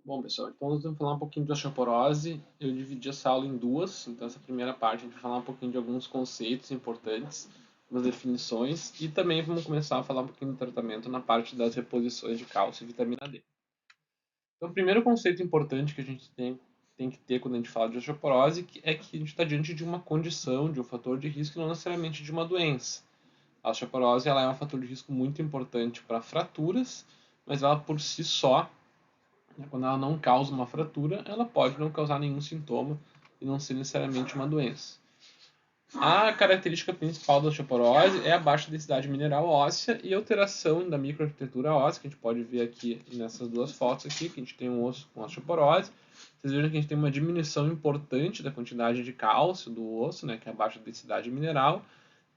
Bom, pessoal, então nós vamos falar um pouquinho de osteoporose. Eu dividi essa aula em duas, então essa primeira parte a gente vai falar um pouquinho de alguns conceitos importantes, umas definições, e também vamos começar a falar um pouquinho do tratamento na parte das reposições de cálcio e vitamina D. Então, o primeiro conceito importante que a gente tem que ter quando a gente fala de osteoporose é que a gente está diante de uma condição, de um fator de risco, não necessariamente de uma doença. A osteoporose ela é um fator de risco muito importante para fraturas, mas ela por si só, quando ela não causa uma fratura, ela pode não causar nenhum sintoma e não ser necessariamente uma doença. A característica principal da osteoporose é a baixa densidade mineral óssea e alteração da microarquitetura óssea, que a gente pode ver aqui nessas duas fotos aqui, que a gente tem um osso com osteoporose. Vocês viram que a gente tem uma diminuição importante da quantidade de cálcio do osso, né, que é a baixa densidade mineral,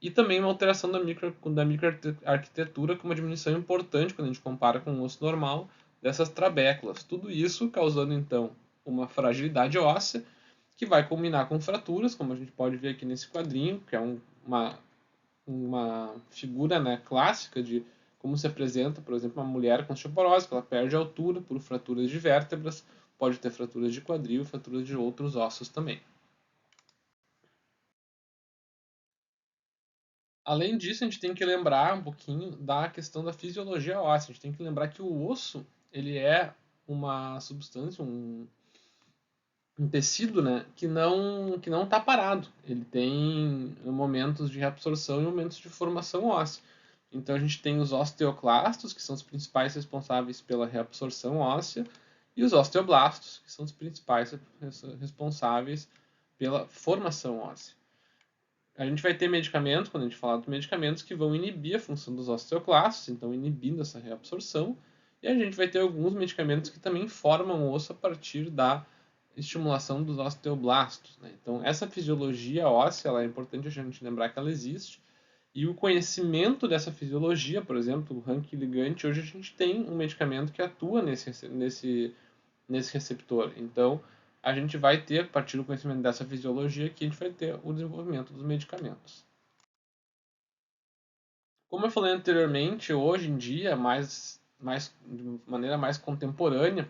e também uma alteração da microarquitetura com uma diminuição importante quando a gente compara com o osso normal dessas trabéculas. Tudo isso causando, então, uma fragilidade óssea que vai culminar com fraturas, como a gente pode ver aqui nesse quadrinho, que é uma figura, né, clássica de como se apresenta, por exemplo, uma mulher com osteoporose, que ela perde altura por fraturas de vértebras, pode ter fraturas de quadril, fraturas de outros ossos também. Além disso, a gente tem que lembrar um pouquinho da questão da fisiologia óssea. A gente tem que lembrar que o osso, ele é uma substância, um tecido, né, que não está parado. Ele tem momentos de reabsorção e momentos de formação óssea. Então a gente tem os osteoclastos, que são os principais responsáveis pela reabsorção óssea, e os osteoblastos, que são os principais responsáveis pela formação óssea. A gente vai ter medicamentos, quando a gente falar de medicamentos, que vão inibir a função dos osteoclastos, então inibindo essa reabsorção. E a gente vai ter alguns medicamentos que também formam o osso a partir da estimulação dos osteoblastos. Né? Então, essa fisiologia óssea ela é importante a gente lembrar que ela existe. E o conhecimento dessa fisiologia, por exemplo, o rank ligante, hoje a gente tem um medicamento que atua nesse receptor. Então, a gente vai ter, a partir do conhecimento dessa fisiologia, que a gente vai ter o desenvolvimento dos medicamentos. Como eu falei anteriormente, hoje em dia, de maneira mais contemporânea,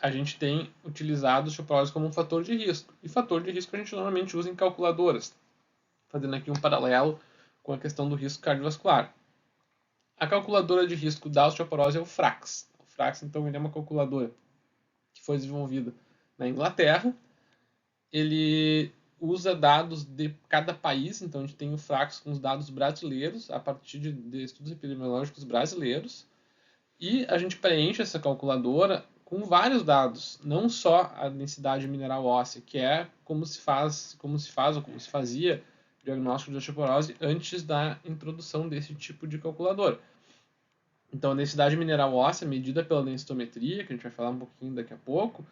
a gente tem utilizado o osteoporose como um fator de risco. E fator de risco a gente normalmente usa em calculadoras, fazendo aqui um paralelo com a questão do risco cardiovascular. A calculadora de risco da osteoporose é o FRAX. O FRAX, então, ele é uma calculadora que foi desenvolvida na Inglaterra. Ele usa dados de cada país, então a gente tem o FRAX com os dados brasileiros, a partir de estudos epidemiológicos brasileiros, e a gente preenche essa calculadora com vários dados, não só a densidade mineral óssea, que é como se fazia diagnóstico de osteoporose antes da introdução desse tipo de calculadora. Então, a densidade mineral óssea, medida pela densitometria, que a gente vai falar um pouquinho daqui a pouco,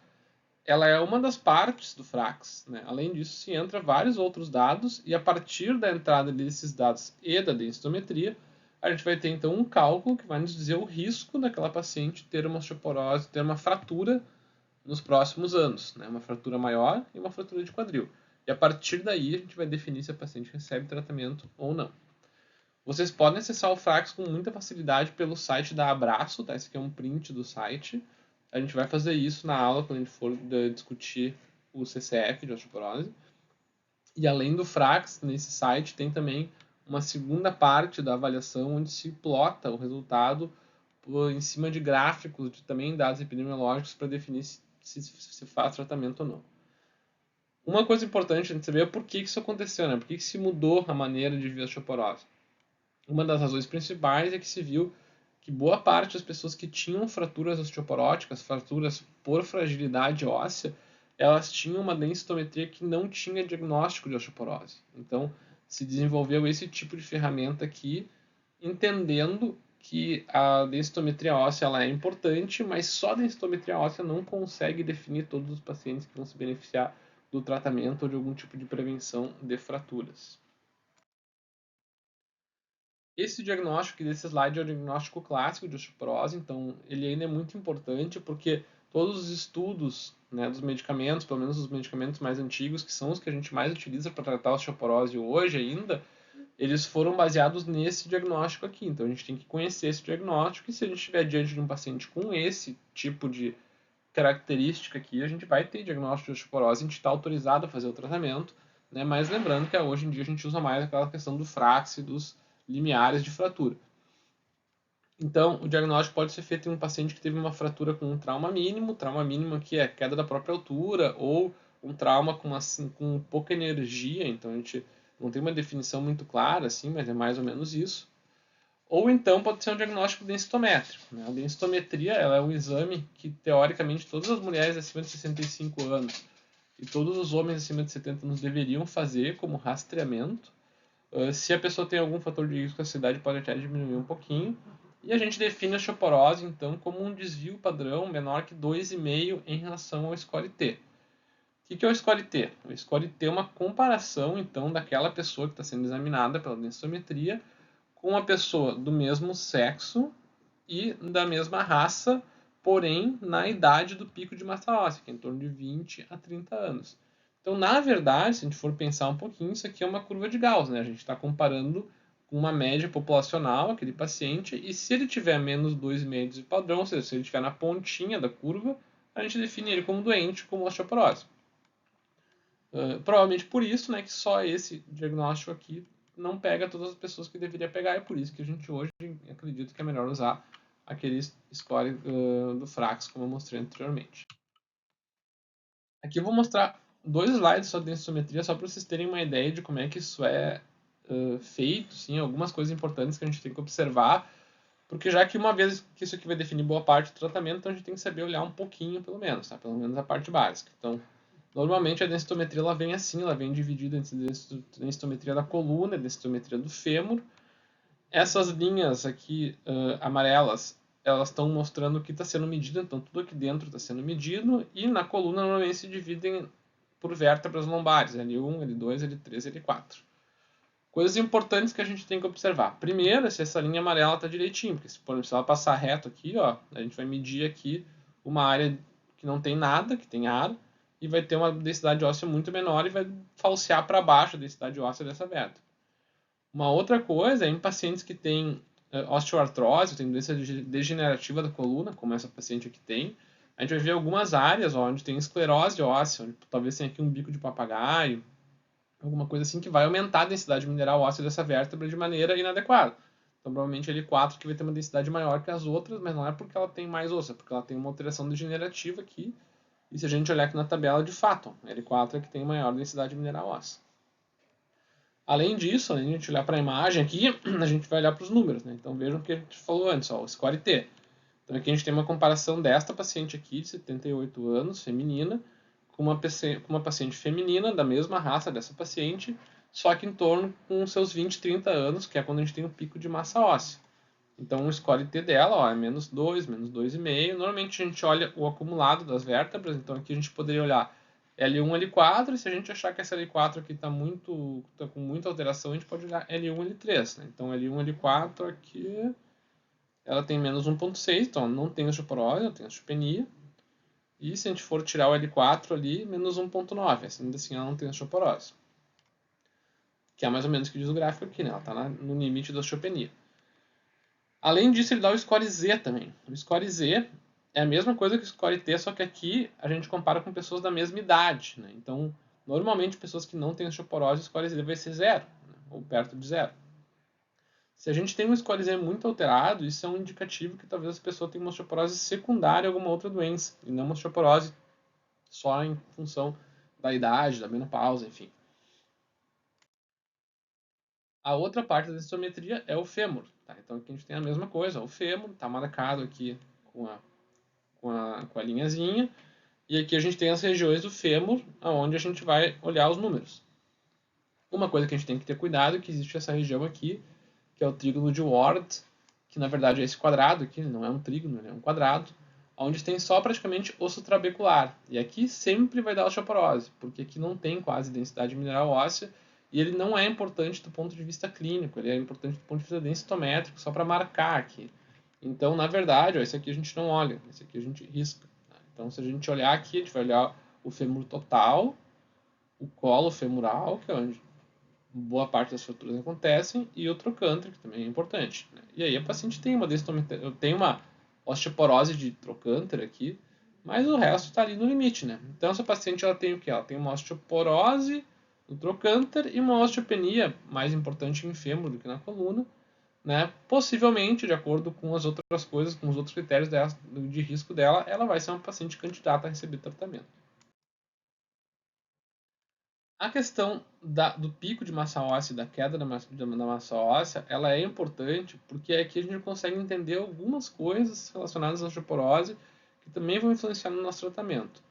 ela é uma das partes do FRAX. Né? Além disso, se entra vários outros dados, e a partir da entrada desses dados e da densitometria, a gente vai ter então um cálculo que vai nos dizer o risco daquela paciente ter uma osteoporose, ter uma fratura nos próximos anos, né? Uma fratura maior e uma fratura de quadril. E a partir daí a gente vai definir se a paciente recebe tratamento ou não. Vocês podem acessar o Frax com muita facilidade pelo site da Abraço, tá? Esse aqui é um print do site. A gente vai fazer isso na aula quando a gente for discutir o CCF de osteoporose. E além do Frax, nesse site tem também uma segunda parte da avaliação onde se plota o resultado em cima de gráficos, de também dados epidemiológicos para definir se faz tratamento ou não. Uma coisa importante a gente saber é por que isso aconteceu, né? Por que se mudou a maneira de ver a osteoporose. Uma das razões principais é que se viu que boa parte das pessoas que tinham fraturas osteoporóticas, fraturas por fragilidade óssea, elas tinham uma densitometria que não tinha diagnóstico de osteoporose. Então, se desenvolveu esse tipo de ferramenta aqui, entendendo que a densitometria óssea ela é importante, mas só a densitometria óssea não consegue definir todos os pacientes que vão se beneficiar do tratamento ou de algum tipo de prevenção de fraturas. Esse diagnóstico desse slide é o diagnóstico clássico de osteoporose, então ele ainda é muito importante porque todos os estudos, né, dos medicamentos, pelo menos os medicamentos mais antigos, que são os que a gente mais utiliza para tratar a osteoporose hoje ainda, eles foram baseados nesse diagnóstico aqui. Então a gente tem que conhecer esse diagnóstico e se a gente estiver diante de um paciente com esse tipo característica aqui, a gente vai ter diagnóstico de osteoporose, a gente está autorizado a fazer o tratamento, né? Mas lembrando que hoje em dia a gente usa mais aquela questão do Frax e dos limiares de fratura. Então, o diagnóstico pode ser feito em um paciente que teve uma fratura com um trauma mínimo que é queda da própria altura, ou um trauma com pouca energia, então a gente não tem uma definição muito clara, assim, mas é mais ou menos isso. Ou então pode ser um diagnóstico densitométrico. Né? A densitometria ela é um exame que, teoricamente, todas as mulheres acima de 65 anos e todos os homens acima de 70 anos deveriam fazer como rastreamento. Se a pessoa tem algum fator de risco, a cidade pode até diminuir um pouquinho. E a gente define a osteoporose, então, como um desvio padrão menor que 2,5 em relação ao score-T. O que é o score-T? O score-T é uma comparação, então, daquela pessoa que está sendo examinada pela densitometria com uma pessoa do mesmo sexo e da mesma raça, porém na idade do pico de massa óssea, que é em torno de 20 a 30 anos. Então, na verdade, se a gente for pensar um pouquinho, isso aqui é uma curva de Gauss, né? A gente está comparando com uma média populacional, aquele paciente, e se ele tiver menos 2,5 de padrão, ou seja, se ele estiver na pontinha da curva, a gente define ele como doente, como osteoporose. Provavelmente por isso, né, que só esse diagnóstico aqui não pega todas as pessoas que deveria pegar, e por isso que a gente hoje acredita que é melhor usar aquele score do Frax, como eu mostrei anteriormente. Aqui eu vou mostrar 2 slides sobre densitometria, só para vocês terem uma ideia de como é que isso é feito, sim, algumas coisas importantes que a gente tem que observar, porque já que uma vez que isso aqui vai definir boa parte do tratamento, então a gente tem que saber olhar um pouquinho, pelo menos, tá? Pelo menos a parte básica. Então, normalmente a densitometria ela vem assim, ela vem dividida entre densitometria da coluna e densitometria do fêmur. Essas linhas aqui amarelas, elas estão mostrando o que está sendo medido, então tudo aqui dentro está sendo medido, e na coluna normalmente se dividem por vértebras lombares, L1, L2, L3, L4. Coisas importantes que a gente tem que observar. Primeiro, se essa linha amarela está direitinho, porque se ela passar reto aqui, ó, a gente vai medir aqui uma área que não tem nada, que tem ar, e vai ter uma densidade óssea muito menor e vai falsear para baixo a densidade óssea dessa vértebra. Uma outra coisa é em pacientes que têm osteoartrose, tem doença degenerativa da coluna, como essa paciente aqui tem, a gente vai ver algumas áreas onde tem esclerose óssea, onde talvez tenha aqui um bico de papagaio, alguma coisa assim que vai aumentar a densidade mineral óssea dessa vértebra de maneira inadequada. Então, provavelmente L4 que vai ter uma densidade maior que as outras, mas não é porque ela tem mais osso, é porque ela tem uma alteração degenerativa aqui. E se a gente olhar aqui na tabela, de fato, L4 é que tem maior densidade mineral óssea. Além disso, além de a gente olhar para a imagem aqui, a gente vai olhar para os números, né? Então vejam o que a gente falou antes, ó, o score-T. Então aqui a gente tem uma comparação desta paciente aqui, de 78 anos, feminina, com uma paciente feminina da mesma raça dessa paciente, só que em torno com seus 20, 30 anos, que é quando a gente tem o pico de massa óssea. Então o score-T dela ó, é menos 2, menos 2,5. Normalmente a gente olha o acumulado das vértebras, então aqui a gente poderia olhar L1, L4, e se a gente achar que essa L4 aqui está com muita alteração, a gente pode olhar L1, L3. Né? Então L1, L4 aqui, ela tem menos 1,6, então não tem osteoporose, ela tem osteopenia. E se a gente for tirar o L4 ali, menos 1,9, ainda assim ela não tem osteoporose. Que é mais ou menos o que diz o gráfico aqui, né? Ela está no limite da osteopenia. Além disso, ele dá o score Z também. O score Z é a mesma coisa que o score T, só que aqui a gente compara com pessoas da mesma idade. Né? Então, normalmente, pessoas que não têm osteoporose, o score Z vai ser 0, né? Ou perto de 0. Se a gente tem um score Z muito alterado, isso é um indicativo que talvez a pessoa tenha uma osteoporose secundária a alguma outra doença, e não uma osteoporose só em função da idade, da menopausa, enfim. A outra parte da densitometria é o fêmur. Tá? Então aqui a gente tem a mesma coisa, o fêmur está marcado aqui com a linhazinha, e aqui a gente tem as regiões do fêmur, onde a gente vai olhar os números. Uma coisa que a gente tem que ter cuidado é que existe essa região aqui, que é o trígono de Ward, que na verdade é esse quadrado aqui, não é um trígono, é um quadrado, onde tem só praticamente osso trabecular. E aqui sempre vai dar osteoporose, porque aqui não tem quase densidade mineral óssea, e ele não é importante do ponto de vista clínico, ele é importante do ponto de vista densitométrico, só para marcar aqui. Então, na verdade, ó, esse aqui a gente não olha, esse aqui a gente risca. Tá? Então, se a gente olhar aqui, a gente vai olhar o fêmur total, o colo femoral, que é onde boa parte das fraturas acontecem, e o trocânter, que também é importante. Né? E aí a paciente tem uma osteoporose de trocânter aqui, mas o resto está ali no limite, né? Então essa paciente ela tem o quê? Ela tem uma osteoporose no trocânter e uma osteopenia, mais importante em fêmur do que na coluna, né? Possivelmente, de acordo com as outras coisas, com os outros critérios dela, de risco dela, ela vai ser uma paciente candidata a receber tratamento. A questão do pico de massa óssea, da queda da massa óssea, ela é importante porque aqui a gente consegue entender algumas coisas relacionadas à osteoporose que também vão influenciar no nosso tratamento.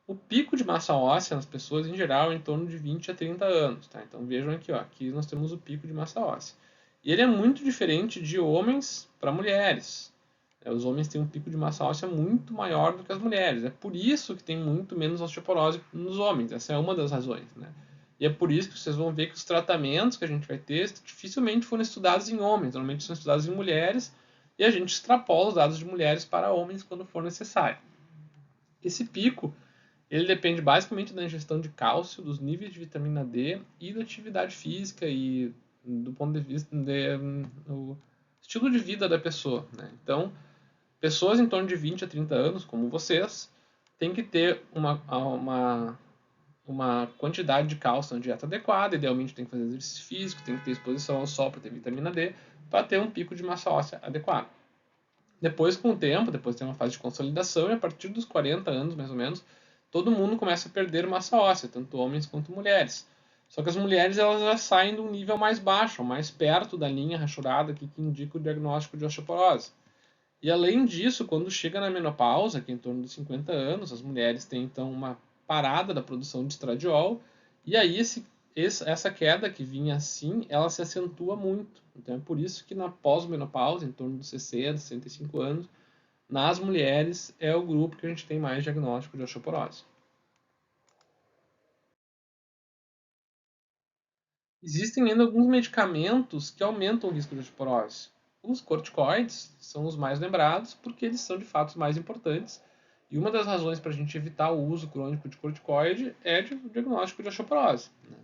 O pico de massa óssea nas pessoas em geral é em torno de 20 a 30 anos, tá? Então vejam aqui, ó, aqui nós temos o pico de massa óssea. E ele é muito diferente de homens para mulheres. Os homens têm um pico de massa óssea muito maior do que as mulheres. É por isso que tem muito menos osteoporose nos homens. Essa é uma das razões, né? E é por isso que vocês vão ver que os tratamentos que a gente vai ter dificilmente foram estudados em homens, normalmente são estudados em mulheres, e a gente extrapola os dados de mulheres para homens quando for necessário. Esse pico ele depende basicamente da ingestão de cálcio, dos níveis de vitamina D e da atividade física e do ponto de vista do estilo de vida da pessoa, né? Então, pessoas em torno de 20 a 30 anos, como vocês, têm que ter uma quantidade de cálcio na dieta adequada, idealmente tem que fazer exercício físico, tem que ter exposição ao sol para ter vitamina D, para ter um pico de massa óssea adequado. Depois, com o tempo, depois tem uma fase de consolidação e a partir dos 40 anos, mais ou menos, todo mundo começa a perder massa óssea, tanto homens quanto mulheres. Só que as mulheres elas já saem de um nível mais baixo, mais perto da linha rachurada aqui, que indica o diagnóstico de osteoporose. E além disso, quando chega na menopausa, que é em torno dos 50 anos, as mulheres têm então uma parada da produção de estradiol, e aí essa queda que vinha assim, ela se acentua muito. Então é por isso que na pós-menopausa, em torno dos 60, 65 anos, nas mulheres é o grupo que a gente tem mais diagnóstico de osteoporose. Existem ainda alguns medicamentos que aumentam o risco de osteoporose. Os corticoides são os mais lembrados porque eles são de fato os mais importantes. E uma das razões para a gente evitar o uso crônico de corticoide é o diagnóstico de osteoporose. Né?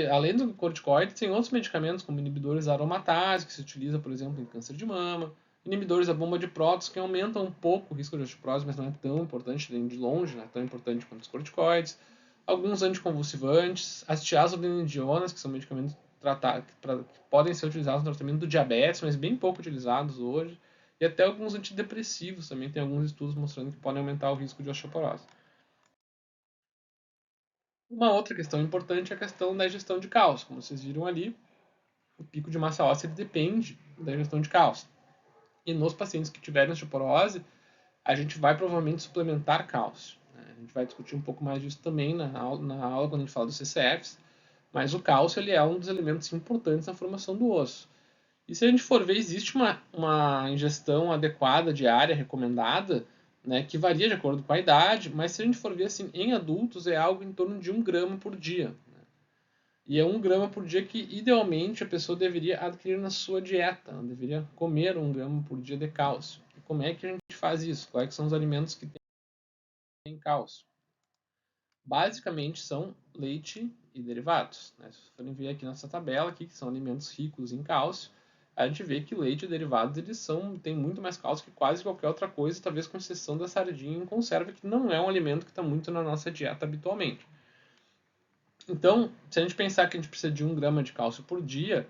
Além do corticoide, tem outros medicamentos como inibidores da aromatase, que se utiliza, por exemplo, em câncer de mama, inibidores da bomba de prótons, que aumentam um pouco o risco de osteoporose, mas não é tão importante, nem de longe, não é tão importante quanto os corticoides. Alguns anticonvulsivantes, as tiazolidinedionas, que são medicamentos que podem ser utilizados no tratamento do diabetes, mas bem pouco utilizados hoje. E até alguns antidepressivos também tem alguns estudos mostrando que podem aumentar o risco de osteoporose. Uma outra questão importante é a questão da ingestão de cálcio. Como vocês viram ali, o pico de massa óssea depende da ingestão de cálcio. E nos pacientes que tiverem osteoporose, a gente vai provavelmente suplementar cálcio. A gente vai discutir um pouco mais disso também na aula quando a gente fala dos CCFs, mas o cálcio ele é um dos elementos importantes na formação do osso. E se a gente for ver, existe uma ingestão adequada diária recomendada, né, que varia de acordo com a idade, mas se a gente for ver assim, em adultos é algo em torno de 1 grama por dia. Né? E é 1 grama por dia que, idealmente, a pessoa deveria adquirir na sua dieta. Ela deveria comer 1 grama por dia de cálcio. E como é que a gente faz isso? Quais são os alimentos que têm cálcio? Basicamente são leite e derivados. Né? Se vocês forem ver aqui nessa tabela, aqui, que são alimentos ricos em cálcio, a gente vê que leite e derivados têm muito mais cálcio que quase qualquer outra coisa, talvez com exceção da sardinha em conserva, que não é um alimento que está muito na nossa dieta habitualmente. Então, se a gente pensar que a gente precisa de 1 grama de cálcio por dia,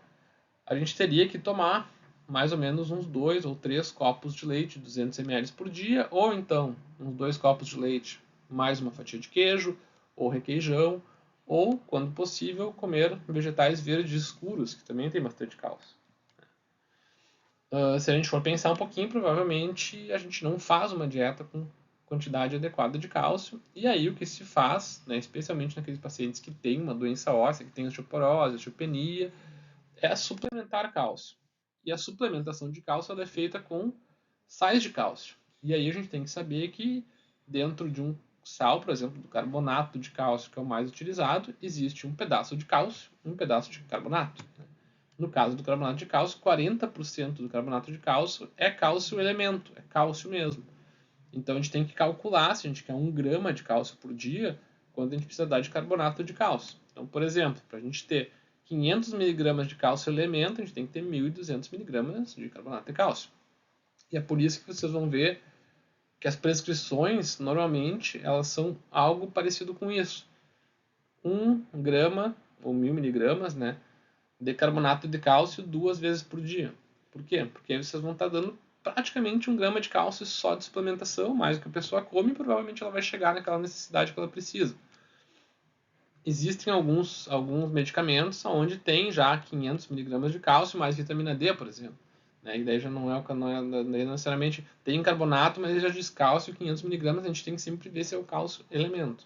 a gente teria que tomar mais ou menos uns 2 ou 3 copos de leite, 200 ml por dia, ou então uns 2 copos de leite mais uma fatia de queijo ou requeijão, ou, quando possível, comer vegetais verdes escuros, que também tem bastante cálcio. Se a gente for pensar um pouquinho, provavelmente a gente não faz uma dieta com quantidade adequada de cálcio, e aí o que se faz, né, especialmente naqueles pacientes que têm uma doença óssea, que tem osteoporose, osteopenia, é suplementar cálcio. E a suplementação de cálcio é feita com sais de cálcio. E aí a gente tem que saber que dentro de um sal, por exemplo, do carbonato de cálcio, que é o mais utilizado, existe um pedaço de cálcio e um pedaço de carbonato. No caso do carbonato de cálcio, 40% do carbonato de cálcio é cálcio elemento, é cálcio mesmo. Então a gente tem que calcular se a gente quer 1 grama de cálcio por dia, quanto a gente precisa dar de carbonato de cálcio. Então, por exemplo, para a gente ter 500 miligramas de cálcio elemento, a gente tem que ter 1.200 miligramas de carbonato de cálcio. E é por isso que vocês vão ver que as prescrições, normalmente, elas são algo parecido com isso. 1 grama, ou 1000 miligramas, né, de carbonato de cálcio 2 vezes por dia. Por quê? Porque aí vocês vão estar dando praticamente 1 grama de cálcio só de suplementação, mais do que a pessoa come, e provavelmente ela vai chegar naquela necessidade que ela precisa. Existem alguns medicamentos onde tem já 500 miligramas de cálcio mais vitamina D, por exemplo. Né? E daí já não é necessariamente tem carbonato, mas ele já diz cálcio 500 miligramas, a gente tem que sempre ver se é o cálcio elemento.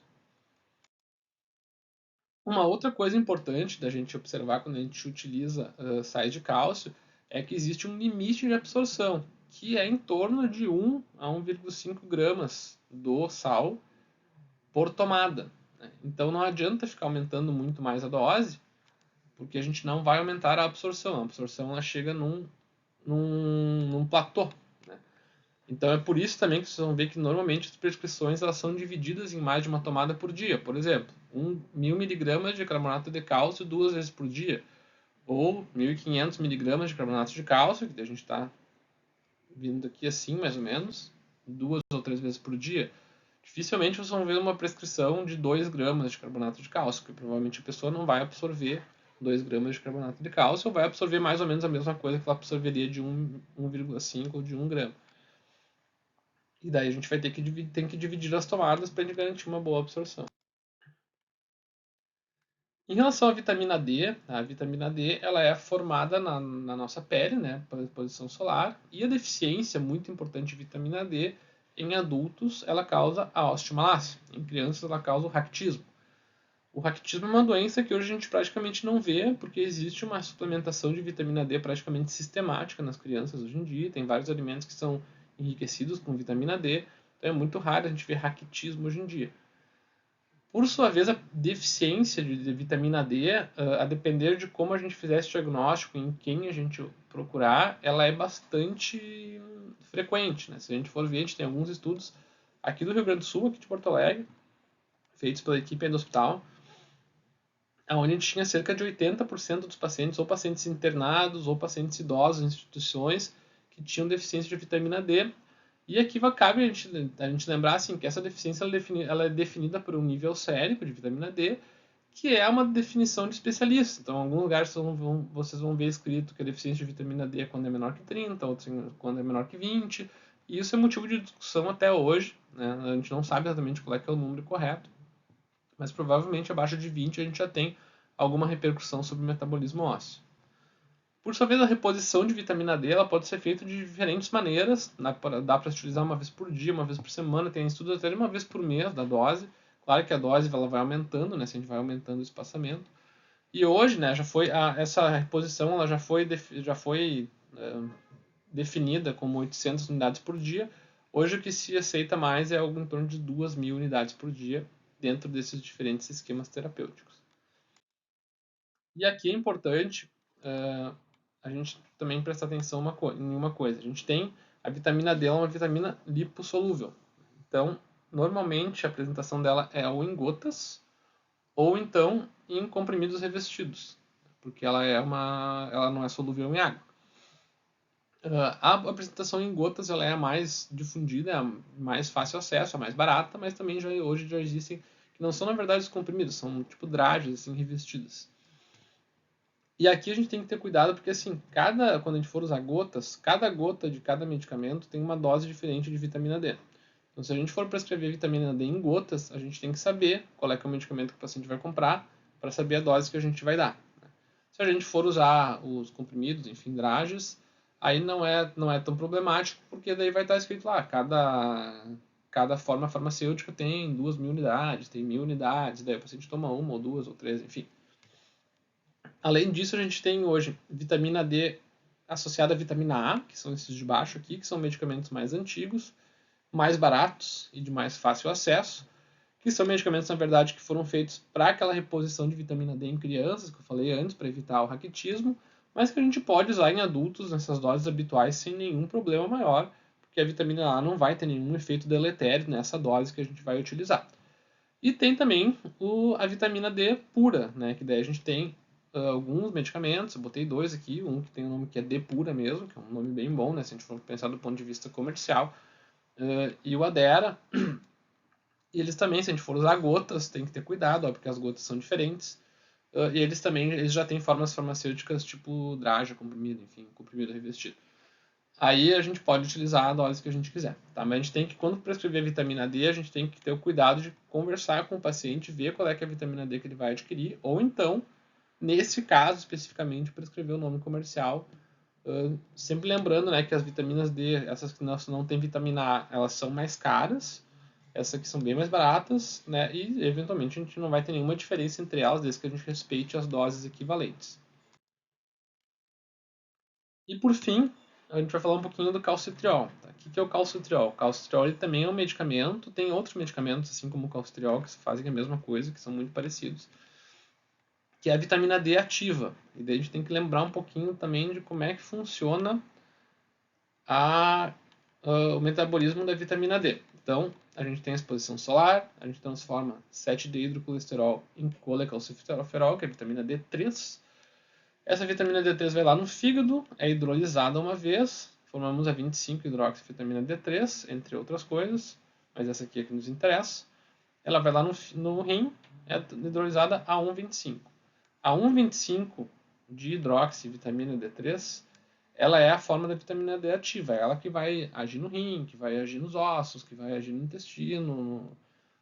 Uma outra coisa importante da gente observar quando a gente utiliza sais de cálcio é que existe um limite de absorção, que é em torno de 1 a 1,5 gramas do sal por tomada. Né? Então não adianta ficar aumentando muito mais a dose, porque a gente não vai aumentar a absorção. A absorção ela chega num platô. Né? Então é por isso também que vocês vão ver que normalmente as prescrições elas são divididas em mais de uma tomada por dia. Por exemplo, 1000 miligramas de carbonato de cálcio 2 vezes por dia. Ou 1500 miligramas de carbonato de cálcio, que a gente está vindo aqui assim mais ou menos, 2 ou 3 vezes por dia. Dificilmente vocês vão ver uma prescrição de 2 gramas de carbonato de cálcio, porque provavelmente a pessoa não vai absorver 2 gramas de carbonato de cálcio, ou vai absorver mais ou menos a mesma coisa que ela absorveria de 1,5 ou de 1 grama. E daí a gente vai ter que dividir as tomadas para garantir uma boa absorção. Em relação à vitamina D, a vitamina D ela é formada na nossa pele, né, pela exposição solar, e a deficiência muito importante de vitamina D em adultos ela causa a osteomalácia, em crianças ela causa o raquitismo. O raquitismo é uma doença que hoje a gente praticamente não vê, porque existe uma suplementação de vitamina D praticamente sistemática nas crianças hoje em dia, tem vários alimentos que são enriquecidos com vitamina D, então é muito raro a gente ver raquitismo hoje em dia. Por sua vez, a deficiência de vitamina D, a depender de como a gente fizer esse diagnóstico, em quem a gente procurar, ela é bastante frequente. Né? Se a gente for ver, a gente tem alguns estudos aqui do Rio Grande do Sul, aqui de Porto Alegre, feitos pela equipe do hospital, onde a gente tinha cerca de 80% dos pacientes, ou pacientes internados, ou pacientes idosos em instituições, que tinham deficiência de vitamina D. E aqui cabe a gente lembrar assim, que essa deficiência ela é definida por um nível sérico de vitamina D, que é uma definição de especialista. Então, em algum lugar vocês vão ver escrito que a deficiência de vitamina D é quando é menor que 30, outros quando é menor que 20. E isso é motivo de discussão até hoje. Né? A gente não sabe exatamente qual é que é o número correto, mas provavelmente abaixo de 20 a gente já tem alguma repercussão sobre o metabolismo ósseo. Por sua vez, a reposição de vitamina D ela pode ser feita de diferentes maneiras. Dá para utilizar uma vez por dia, uma vez por semana. Tem estudos até de uma vez por mês da dose. Claro que a dose ela vai aumentando, né? Se a gente vai aumentando o espaçamento. E hoje, né, essa reposição ela já foi definida como 800 unidades por dia. Hoje o que se aceita mais é algo em torno de 2.000 unidades por dia dentro desses diferentes esquemas terapêuticos. E aqui é importante a gente também prestar atenção em uma coisa. A gente tem a vitamina D, é uma vitamina lipossolúvel. Então, normalmente a apresentação dela é ou em gotas ou então em comprimidos revestidos, porque ela não é solúvel em água. A apresentação em gotas ela é a mais difundida, é a mais fácil acesso, a mais barata, mas também hoje já existem que não são na verdade os comprimidos, são tipo drágeis assim revestidas. E aqui a gente tem que ter cuidado porque assim, quando a gente for usar gotas, cada gota de cada medicamento tem uma dose diferente de vitamina D. Então se a gente for prescrever vitamina D em gotas, a gente tem que saber qual é, que é o medicamento que o paciente vai comprar para saber a dose que a gente vai dar. Se a gente for usar os comprimidos, enfim, drágeis, aí não é tão problemático, porque daí vai estar escrito lá, cada forma farmacêutica tem 2.000 unidades, tem 1.000 unidades, daí o paciente toma uma ou duas ou três, enfim. Além disso, a gente tem hoje vitamina D associada à vitamina A, que são esses de baixo aqui, que são medicamentos mais antigos, mais baratos e de mais fácil acesso, que são medicamentos, na verdade, que foram feitos para aquela reposição de vitamina D em crianças, que eu falei antes, para evitar o raquitismo, mas que a gente pode usar em adultos nessas doses habituais sem nenhum problema maior, porque a vitamina A não vai ter nenhum efeito deletério nessa dose que a gente vai utilizar. E tem também a vitamina D pura, né, que daí a gente tem alguns medicamentos, eu botei dois aqui, um que tem um nome que é D pura mesmo, que é um nome bem bom, né, se a gente for pensar do ponto de vista comercial, e o Adera. E eles também, se a gente for usar gotas, tem que ter cuidado, ó, porque as gotas são diferentes. E eles também já têm formas farmacêuticas tipo draja, comprimido, enfim, comprimido revestido. Aí a gente pode utilizar a dose que a gente quiser, tá? Mas a gente tem que, quando prescrever vitamina D, a gente tem que ter o cuidado de conversar com o paciente, ver qual é que é a vitamina D que ele vai adquirir, ou então, nesse caso especificamente, prescrever o nome comercial. Sempre lembrando, né, que as vitaminas D, essas que não têm vitamina A, elas são mais caras, essas aqui são bem mais baratas, né, e eventualmente a gente não vai ter nenhuma diferença entre elas, desde que a gente respeite as doses equivalentes. E por fim, a gente vai falar um pouquinho do calcitriol. Tá? O que é o calcitriol? O calcitriol ele também é um medicamento, tem outros medicamentos, assim como o calcitriol, que fazem a mesma coisa, que são muito parecidos, que é a vitamina D ativa. E daí a gente tem que lembrar um pouquinho também de como é que funciona a, o metabolismo da vitamina D. Então, a gente tem a exposição solar, a gente transforma 7-dehidrocolesterol em colecalciferol, que é a vitamina D3. Essa vitamina D3 vai lá no fígado, é hidrolisada uma vez, formamos a 25-hidroxivitamina D3, entre outras coisas, mas essa aqui é que nos interessa. Ela vai lá no rim, é hidrolisada a 1,25. A 1,25 de hidroxivitamina D3, ela é a forma da vitamina D ativa, é ela que vai agir no rim, que vai agir nos ossos, que vai agir no intestino,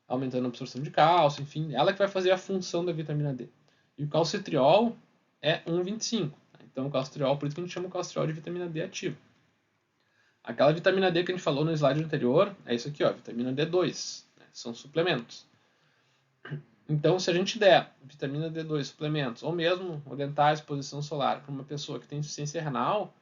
aumentando a absorção de cálcio, enfim, ela que vai fazer a função da vitamina D. E o calcitriol é 1,25. Então o calcitriol, por isso que a gente chama o calcitriol de vitamina D ativa. Aquela vitamina D que a gente falou no slide anterior, é isso aqui, ó, vitamina D2, né? São suplementos. Então, se a gente der vitamina D2 suplementos, ou mesmo orientar a exposição solar para uma pessoa que tem insuficiência renal,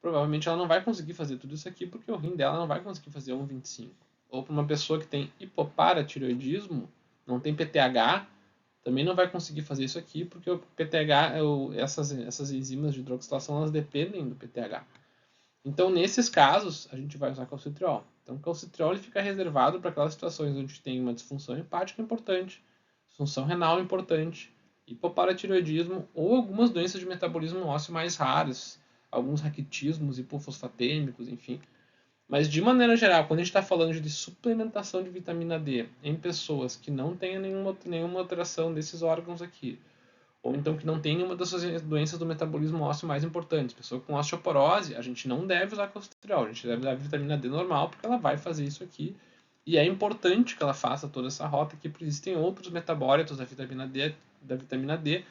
provavelmente ela não vai conseguir fazer tudo isso aqui, porque o rim dela não vai conseguir fazer 1,25. Ou para uma pessoa que tem hipoparatireoidismo, não tem PTH, também não vai conseguir fazer isso aqui, porque o PTH, essas enzimas de hidroxilação, elas dependem do PTH. Então, nesses casos, a gente vai usar calcitriol. Então, o calcitriol ele fica reservado para aquelas situações onde tem uma disfunção hepática importante, disfunção renal importante, hipoparatireoidismo ou algumas doenças de metabolismo ósseo mais raras, alguns raquitismos, hipofosfatêmicos, enfim. Mas, de maneira geral, quando a gente está falando de suplementação de vitamina D em pessoas que não tenham nenhuma alteração desses órgãos aqui, ou então que não tem nenhuma dessas doenças do metabolismo ósseo mais importantes, pessoa com osteoporose, a gente não deve usar calcitriol, a gente deve usar vitamina D normal, porque ela vai fazer isso aqui. E é importante que ela faça toda essa rota aqui, porque existem outros metabólitos da vitamina D,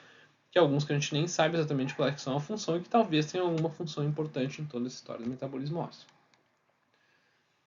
que alguns que a gente nem sabe exatamente qual é que são a função e que talvez tenham alguma função importante em toda essa história do metabolismo ósseo.